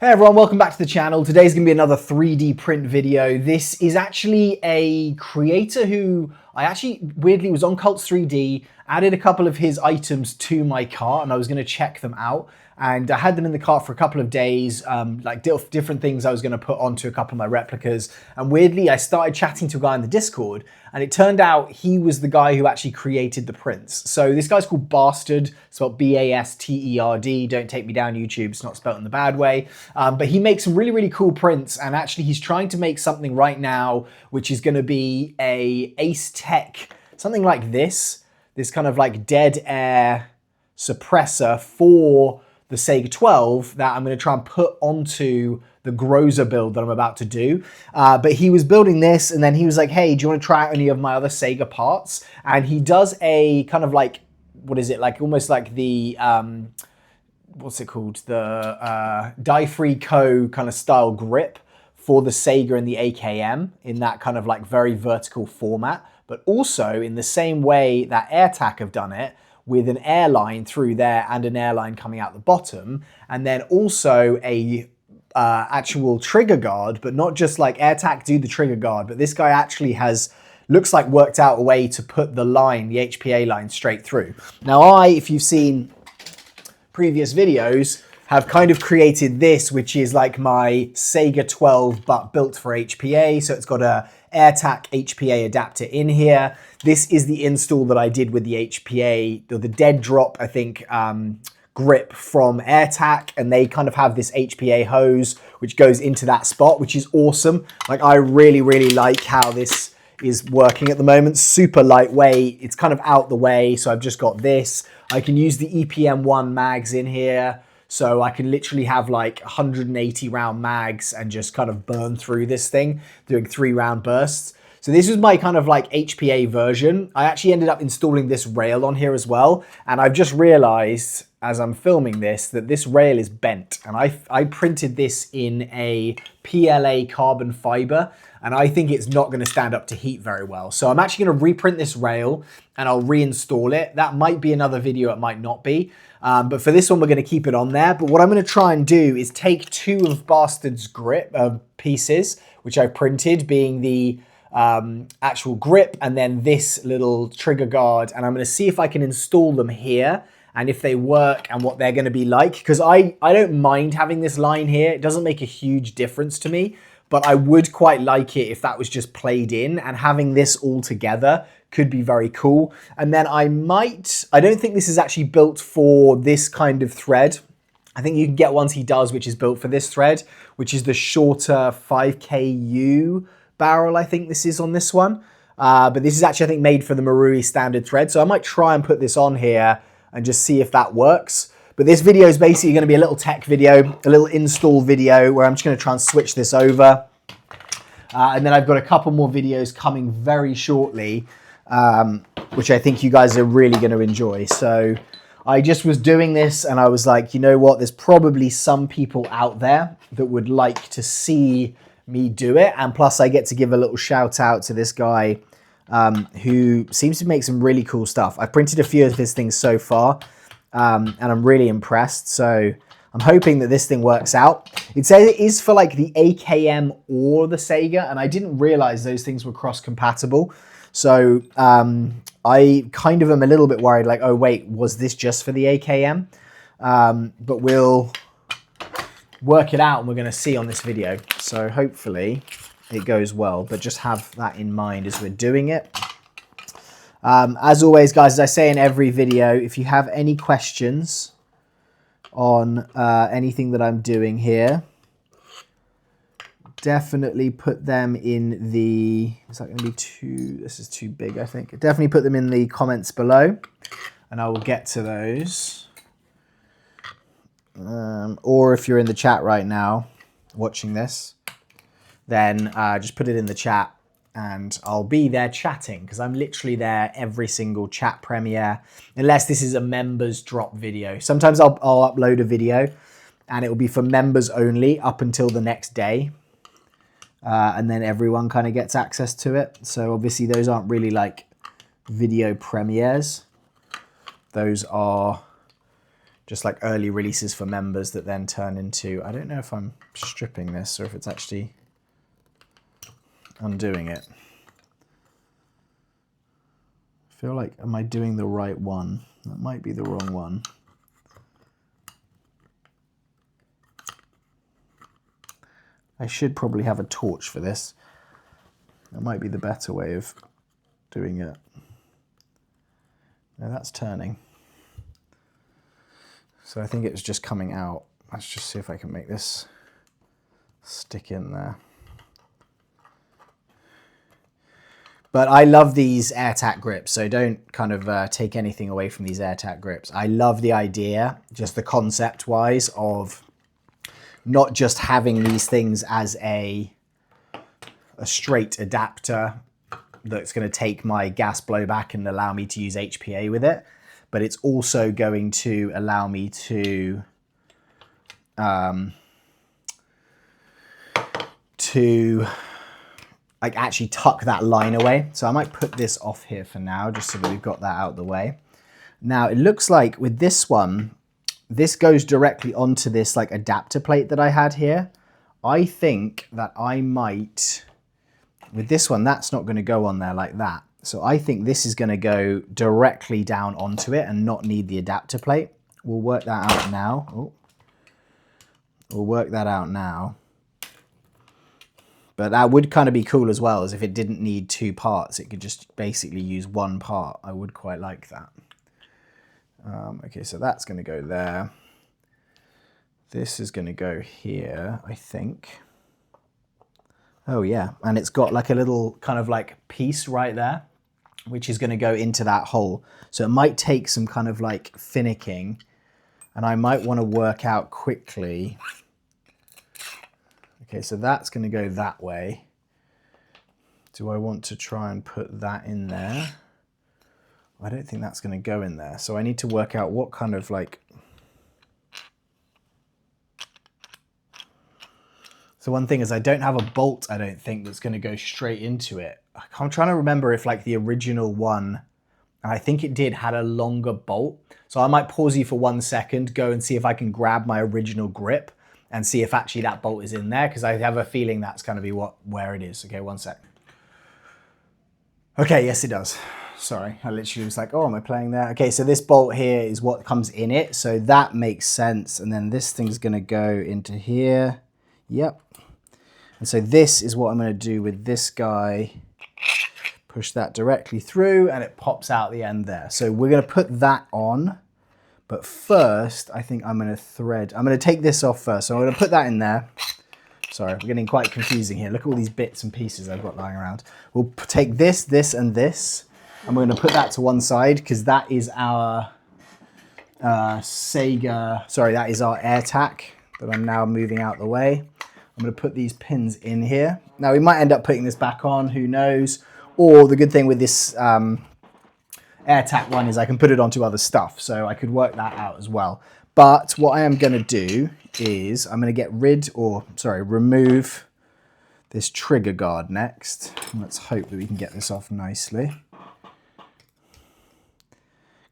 Hey everyone, welcome back to the channel. Today's gonna be another 3D print video. This is actually a creator who I actually weirdly was on Cults 3D, added a couple of his items to my cart and I was gonna check them out. And I had them in the cart for a couple of days, like different things I was gonna put onto a couple of my replicas. And weirdly, I started chatting to a guy in the Discord and it turned out he was the guy who actually created the prints. So this guy's called Basterd, spelled B-A-S-T-E-R-D. Don't take me down YouTube, it's not spelled in the bad way. But he makes some really, really cool prints, and actually he's trying to make something right now, which is gonna be a Ace Tech, something like this kind of like dead air suppressor for the Saiga 12 that I'm gonna try and put onto the Groza build that I'm about to do. But he was building this and then he was like, hey, do you wanna try out any of my other Saiga parts? And he does a kind of like, what is it? Like almost like the, what's it called? The die-free co kind of style grip for the Saiga and the AKM in that kind of like very vertical format, but also in the same way that Airtac have done it, with an airline through there and an airline coming out the bottom, and then also a actual trigger guard, but not just like Airtac do the trigger guard, but this guy actually has, looks like worked out a way to put the line, the HPA line straight through. Now if you've seen previous videos, have kind of created this, which is like my Saiga 12, but built for HPA. So it's got a Airtac HPA adapter in here. This is the install that I did with the HPA, the Dead Drop, I think, grip from Airtac, and they kind of have this HPA hose which goes into that spot, which is awesome. Like I really, really like how this is working at the moment. Super lightweight, it's kind of out the way. So I've just got this. I can use the EPM1 mags in here. So I can literally have like 180 round mags and just kind of burn through this thing, doing 3-round bursts. So this was my kind of like HPA version. I actually ended up installing this rail on here as well. And I've just realized as I'm filming this, that this rail is bent. And I printed this in a PLA carbon fiber, and I think it's not gonna stand up to heat very well. So I'm actually gonna reprint this rail and I'll reinstall it. That might be another video, it might not be. But for this one, we're gonna keep it on there. But what I'm gonna try and do is take 2 of Basterd's grip pieces, which I printed, being the actual grip and then this little trigger guard. And I'm gonna see if I can install them here and if they work and what they're gonna be like. Because I don't mind having this line here. It doesn't make a huge difference to me, but I would quite like it if that was just played in, and having this all together could be very cool. And then I don't think this is actually built for this kind of thread. I think you can get ones he does, which is built for this thread, which is the shorter 5KU barrel, I think this is on this one. But this is actually, I think, made for the Marui standard thread. So I might try and put this on here and just see if that works. But this video is basically gonna be a little tech video, a little install video where I'm just gonna try and switch this over. And then I've got a couple more videos coming very shortly, which I think you guys are really gonna enjoy. So I just was doing this and I was like, you know what, there's probably some people out there that would like to see me do it. And plus I get to give a little shout out to this guy who seems to make some really cool stuff. I've printed a few of his things so far, and I'm really impressed. So I'm hoping that this thing works out. It says it is for like the AKM or the Saiga, and I didn't realize those things were cross-compatible. So I kind of am a little bit worried, like, oh wait, was this just for the AKM? But we'll work it out and we're gonna see on this video. So hopefully it goes well, but just have that in mind as we're doing it. As always, guys, as I say in every video, if you have any questions on anything that I'm doing here, definitely put them in the, is that going to be too, this is too big, I think. Definitely put them in the comments below and I will get to those. Or if you're in the chat right now watching this, then just put it in the chat and I'll be there chatting, because I'm literally there every single chat premiere, unless this is a members drop video. Sometimes I'll upload a video and it will be for members only up until the next day. And then everyone kind of gets access to it. So obviously those aren't really like video premieres. Those are just like early releases for members that then turn into, I don't know if I'm stripping this or if it's actually undoing it. I feel like, am I doing the right one? That might be the wrong one. I should probably have a torch for this. That might be the better way of doing it. No, that's turning. So I think it was just coming out. Let's just see if I can make this stick in there. But I love these Airtac grips, so don't kind of take anything away from these Airtac grips. I love the idea, just the concept-wise, of not just having these things as a straight adapter that's going to take my gas blowback and allow me to use HPA with it, but it's also going to allow me to like actually tuck that line away. So I might put this off here for now, just so that we've got that out of the way. Now it looks like with this one, this goes directly onto this like adapter plate that I had here. I think that I might, with this one, that's not going to go on there like that. So I think this is going to go directly down onto it and not need the adapter plate. We'll work that out now. Oh. We'll work that out now. But that would kind of be cool as well, as if it didn't need two parts. It could just basically use one part. I would quite like that. Okay, so that's going to go there. This is going to go here, I think. Oh yeah, and it's got like a little kind of like piece right there, which is going to go into that hole. So it might take some kind of like finicking, and I might want to work out quickly. Okay, so that's going to go that way. Do I want to try and put that in there? I don't think that's going to go in there. So I need to work out what kind of like... So one thing is I don't have a bolt, I don't think, that's going to go straight into it. I'm trying to remember if like the original one, and I think it did, had a longer bolt. So I might pause you for 1 second, go and see if I can grab my original grip and see if actually that bolt is in there, because I have a feeling that's going to be where it is. Okay, 1 sec. Okay, yes it does. Sorry, I literally was like, oh, am I playing there? Okay, so this bolt here is what comes in it, so that makes sense. And then this thing's going to go into here. Yep. And so this is what I'm going to do with this guy. Push that directly through and it pops out the end there. So we're going to put that on. But first, I think I'm going to thread. I'm going to take this off first. So I'm going to put that in there. Sorry, we're getting quite confusing here. Look at all these bits and pieces I've got lying around. We'll take this, this, and this. And we're going to put that to one side because that is our Saiga. Sorry, that is our Airtac that I'm now moving out the way. I'm going to put these pins in here. Now, we might end up putting this back on. Who knows? Or the good thing with this Airtac one is I can put it onto other stuff, so I could work that out as well. But what I am going to do is I'm going to remove this trigger guard next. Let's hope that we can get this off nicely,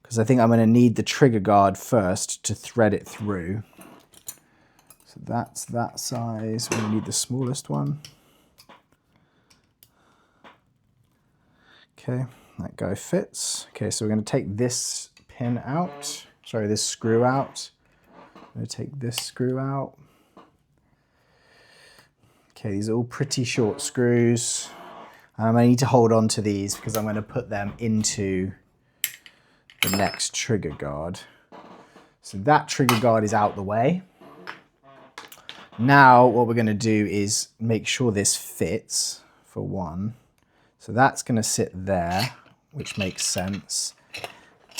because I think I'm going to need the trigger guard first to thread it through. So that's that size. We're going to need the smallest one. Okay. That guy fits. Okay, so we're going to take this pin out. Sorry, this screw out. I'm going to take this screw out. Okay, these are all pretty short screws. And I need to hold on to these because I'm going to put them into the next trigger guard. So that trigger guard is out the way. Now what we're going to do is make sure this fits, for one. So that's going to sit there, which makes sense.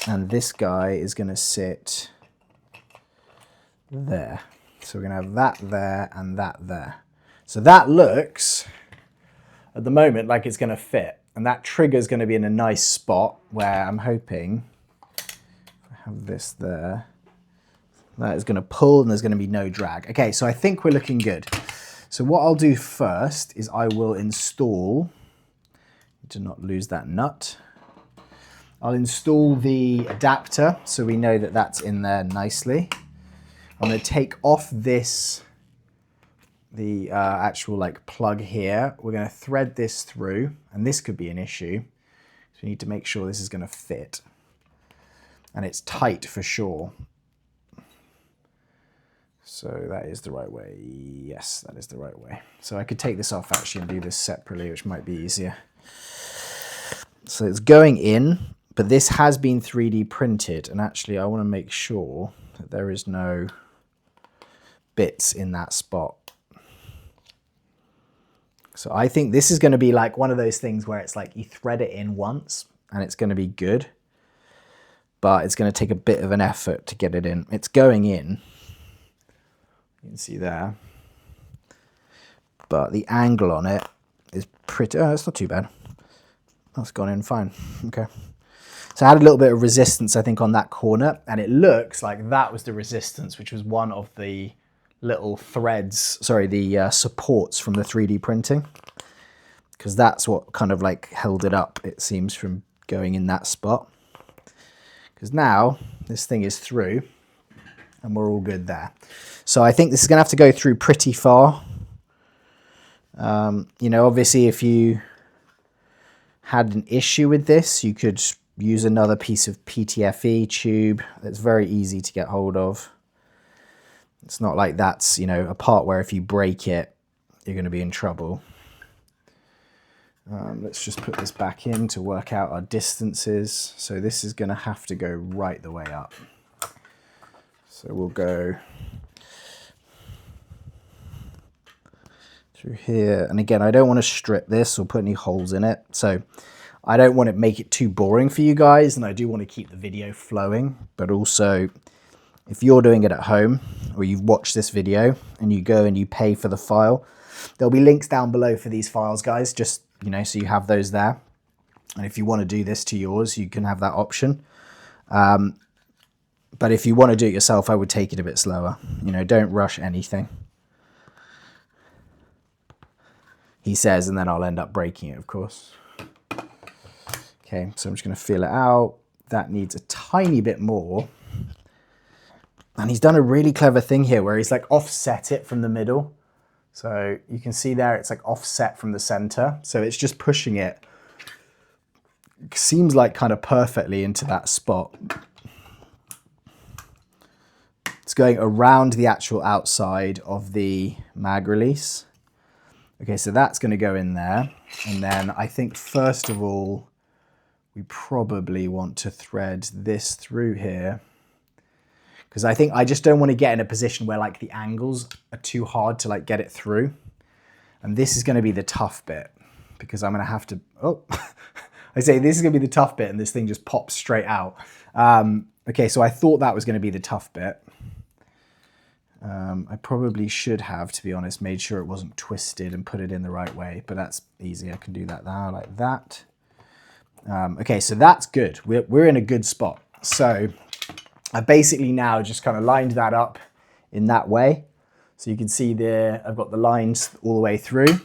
And this guy is going to sit there. So we're going to have that there and that there. So that looks, at the moment, like it's going to fit. And that trigger is going to be in a nice spot where I'm hoping, if I have this there, that is going to pull and there's going to be no drag. Okay, so I think we're looking good. So what I'll do first is I will install, to not lose that nut, I'll install the adapter so we know that that's in there nicely. I'm going to take off this, the actual like plug here. We're going to thread this through, and this could be an issue. So we need to make sure this is going to fit. And it's tight for sure. So that is the right way. Yes, that is the right way. So I could take this off actually and do this separately, which might be easier. So it's going in, but this has been 3D printed. And actually I want to make sure that there is no bits in that spot. So I think this is going to be like one of those things where it's like you thread it in once and it's going to be good, but it's going to take a bit of an effort to get it in. It's going in, you can see there, but the angle on it is pretty, oh, it's not too bad. That's gone in fine. Okay. So I had a little bit of resistance, I think, on that corner, and it looks like that was the resistance, which was one of the little threads, sorry, the supports from the 3D printing, because that's what kind of like held it up, it seems, from going in that spot. Because now this thing is through and we're all good there. So I think this is going to have to go through pretty far. You know, obviously if you had an issue with this, you could use another piece of PTFE tube. That's very easy to get hold of. It's not like that's, you know, a part where if you break it, you're going to be in trouble. Let's just put this back in to work out our distances. So this is going to have to go right the way up. So we'll go through here. And again, I don't want to strip this or put any holes in it. So I don't want to make it too boring for you guys. And I do want to keep the video flowing, but also if you're doing it at home or you've watched this video and you go and you pay for the file, there'll be links down below for these files, guys, just, you know, so you have those there. And if you want to do this to yours, you can have that option. But if you want to do it yourself, I would take it a bit slower. You know, don't rush anything. He says, and then I'll end up breaking it, of course. Okay, so I'm just going to feel it out. That needs a tiny bit more. And he's done a really clever thing here where he's like offset it from the middle. So you can see there, it's like offset from the center. So it's just pushing it, seems like kind of perfectly into that spot. It's going around the actual outside of the mag release. Okay, so that's going to go in there. And then I think first of all, we probably want to thread this through here, because I think I just don't want to get in a position where like the angles are too hard to like get it through. And this is going to be the tough bit, because I'm going to have to, oh, I say this is going to be the tough bit and this thing just pops straight out. Okay, so I thought that was going to be the tough bit. I probably should have, to be honest, made sure it wasn't twisted and put it in the right way, but that's easy. I can do that now like that. Okay, so that's good. We're in a good spot. So I basically now just kind of lined that up in that way. So you can see there, I've got the lines all the way through.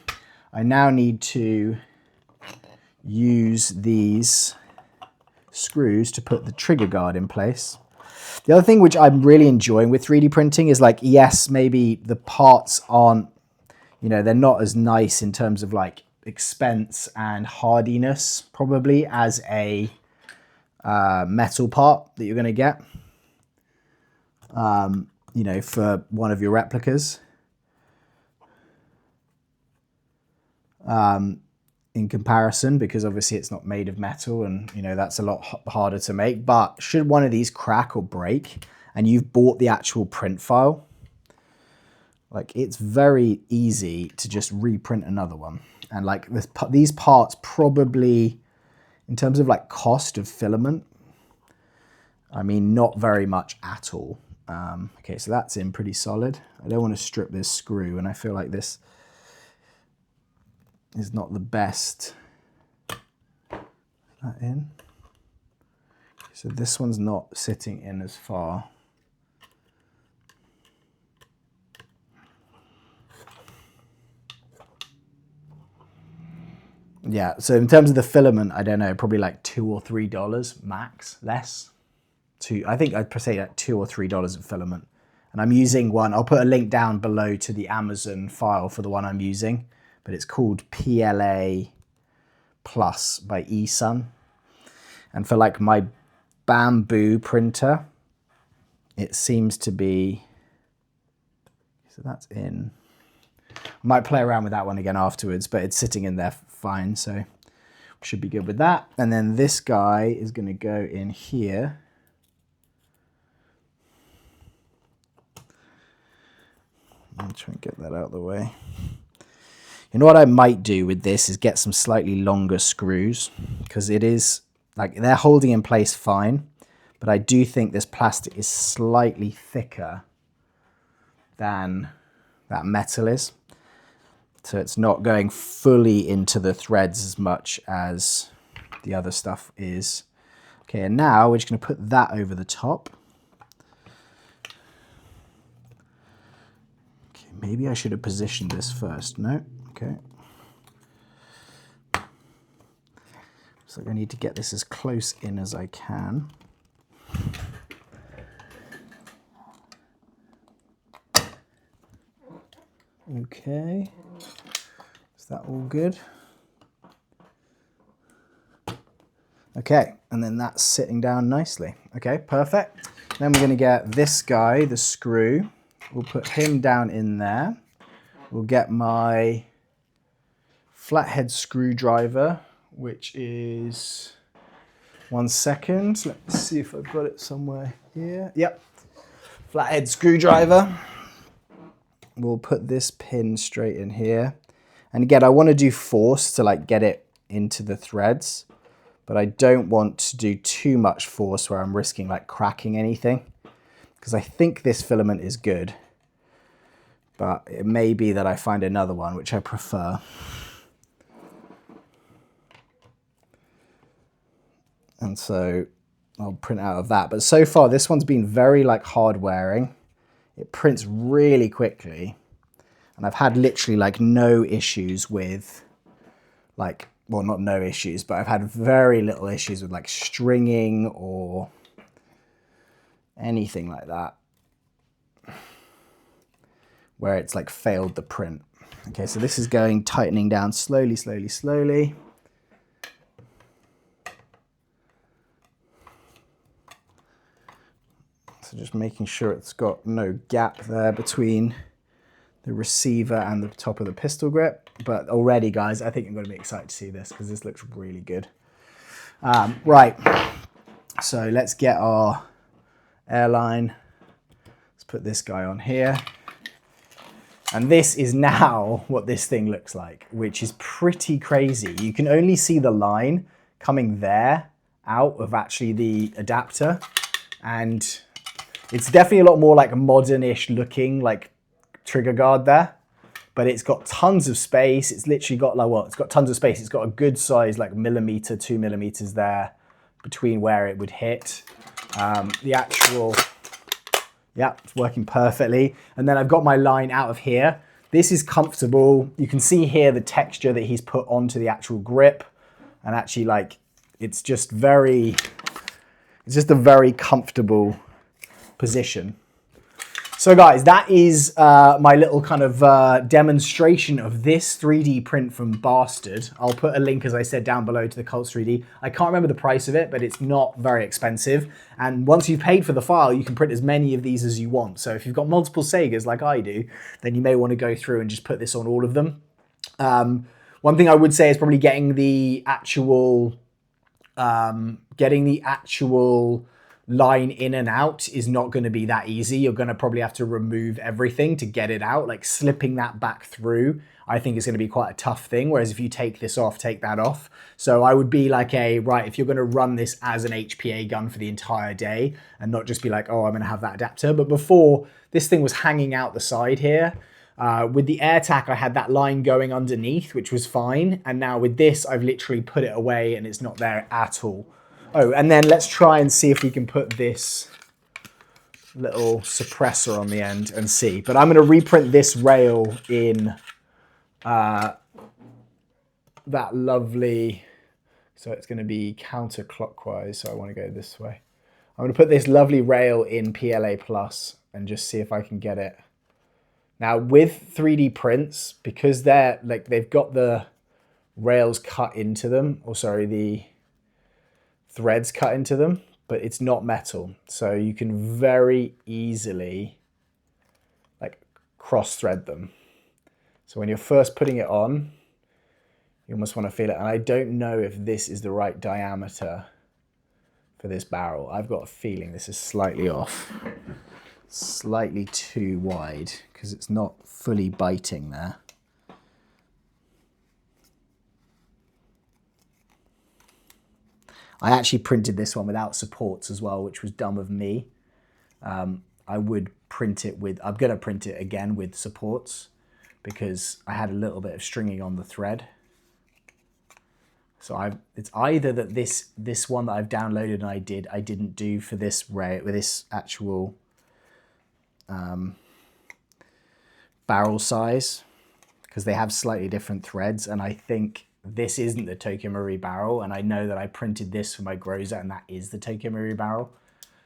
I now need to use these screws to put the trigger guard in place. The other thing which I'm really enjoying with 3D printing is like, yes, maybe the parts aren't, you know, they're not as nice in terms of like expense and hardiness probably as a metal part that you're going to get, you know, for one of your replicas. In comparison, because obviously it's not made of metal and, you know, that's a lot harder to make. But should one of these crack or break and you've bought the actual print file, like it's very easy to just reprint another one. And like these parts probably, in terms of like cost of filament, I mean, not very much at all. Okay, so that's in pretty solid. I don't want to strip this screw, and I feel like this is not the best. That in. So this one's not sitting in as far. Yeah, so in terms of the filament, I don't know, probably like $2 or $3 max, less. I think I'd say like $2 or $3 of filament. And I'm using one, I'll put a link down below to the Amazon file for the one I'm using, but it's called PLA Plus by eSun. And for like my bamboo printer, it seems to be, so that's in. I might play around with that one again afterwards, but it's sitting in there fine, so should be good with that. And then this guy is going to go in here. I'll try and get that out of the way. You know what I might do with this is get some slightly longer screws, because it is like they're holding in place fine, but I do think this plastic is slightly thicker than that metal is. So it's not going fully into the threads as much as the other stuff is. Okay, and now we're just going to put that over the top. Okay, maybe I should have positioned this first. No? Okay. So I need to get this as close in as I can. Okay. Is that all good? Okay, and then that's sitting down nicely. Okay, perfect. Then we're going to get this guy, the screw. We'll put him down in there. We'll get my flathead screwdriver, which is, 1 second. Let's see if I've got it somewhere here. Yep, flathead screwdriver. We'll put this pin straight in here. And again, I want to do force to like get it into the threads, but I don't want to do too much force where I'm risking like cracking anything, because I think this filament is good, but it may be that I find another one which I prefer. And so I'll print out of that. But so far this one's been very like hard wearing. It prints really quickly. And I've had literally like no issues with like, well, not no issues, but I've had very little issues with like stringing or anything like that where it's like failed the print. Okay, so this is going tightening down slowly, slowly, slowly. So just making sure it's got no gap there between the receiver and the top of the pistol grip. But already, guys, I think I'm going to be excited to see this because this looks really good. Right, so let's get our Airline. Let's put this guy on here. And this is now what this thing looks like, which is pretty crazy. You can only see the line coming there out of actually the adapter. And it's definitely a lot more like modern-ish looking, like trigger guard there, but it's got tons of space. It's literally got like, well, it's got tons of space. It's got a good size, like millimeter, 2 millimeters there between where it would hit. The actual, yeah, it's working perfectly. And then I've got my line out of here. This is comfortable. You can see here the texture that he's put onto the actual grip, and actually like, it's just a very comfortable position. So guys, that is my little kind of demonstration of this 3D print from Basterd. I'll put a link, as I said, down below to the Cults 3D. I can't remember the price of it, but it's not very expensive. And once you've paid for the file, you can print as many of these as you want. So if you've got multiple Saigas like I do, then you may want to go through and just put this on all of them. One thing I would say is probably getting the actual line in and out is not going to be that easy. You're going to probably have to remove everything to get it out. Like slipping that back through, I think is going to be quite a tough thing. Whereas if you take this off, take that off. So I would be like, right, if you're going to run this as an HPA gun for the entire day and not just be like, oh, I'm going to have that adapter. But before, this thing was hanging out the side here. With the Airtac, I had that line going underneath, which was fine. And now with this, I've literally put it away and it's not there at all. Oh, and then let's try and see if we can put this little suppressor on the end and see. But I'm going to reprint this rail in that lovely, so it's going to be counterclockwise, so I want to go this way. I'm going to put this lovely rail in PLA Plus and just see if I can get it. Now with 3D prints, because they're like, they've got the rails cut into them, or sorry, the threads cut into them, but it's not metal. So you can very easily like cross thread them. So when you're first putting it on, you almost want to feel it. And I don't know if this is the right diameter for this barrel. I've got a feeling this is slightly off, slightly too wide, because it's not fully biting there. I actually printed this one without supports as well, which was dumb of me. I would print it with, I'm gonna print it again with supports because I had a little bit of stringing on the thread. So it's either that this one that I've downloaded and I didn't do for this with this actual barrel size, because they have slightly different threads, and I think this isn't the Tokyo Marui barrel, and I know that I printed this for my Groza and that is the Tokyo Marui barrel.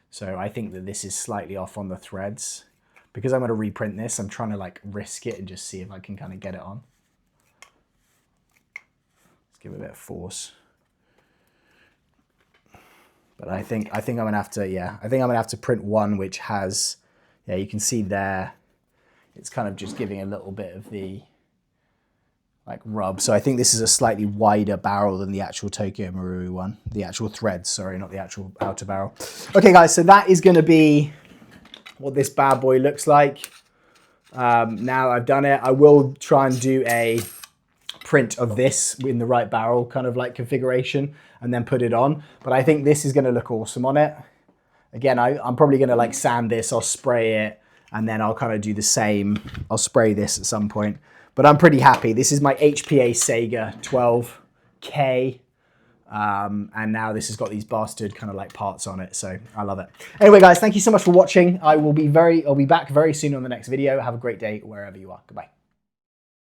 So I think that this is slightly off on the threads. Because I'm going to reprint this, I'm trying to like risk it and just see if I can kind of get it on. Let's give it a bit of force. But I think I'm going to have to, yeah, I think I'm going to have to print one which has, yeah, you can see there, it's kind of just giving a little bit of the like rub. So I think this is a slightly wider barrel than the actual Tokyo Marui one. The actual threads, sorry, not the actual outer barrel. Okay guys, so that is going to be what this bad boy looks like. Now I've done it, I will try and do a print of this in the right barrel kind of like configuration and then put it on. But I think this is going to look awesome on it. Again, I'm probably going to like sand this, I'll spray it, and then I'll kind of do the same. I'll spray this at some point. But I'm pretty happy. This is my HPA Saiga 12K. And now this has got these Basterd kind of like parts on it. So I love it. Anyway, guys, thank you so much for watching. I'll be back very soon on the next video. Have a great day wherever you are. Goodbye.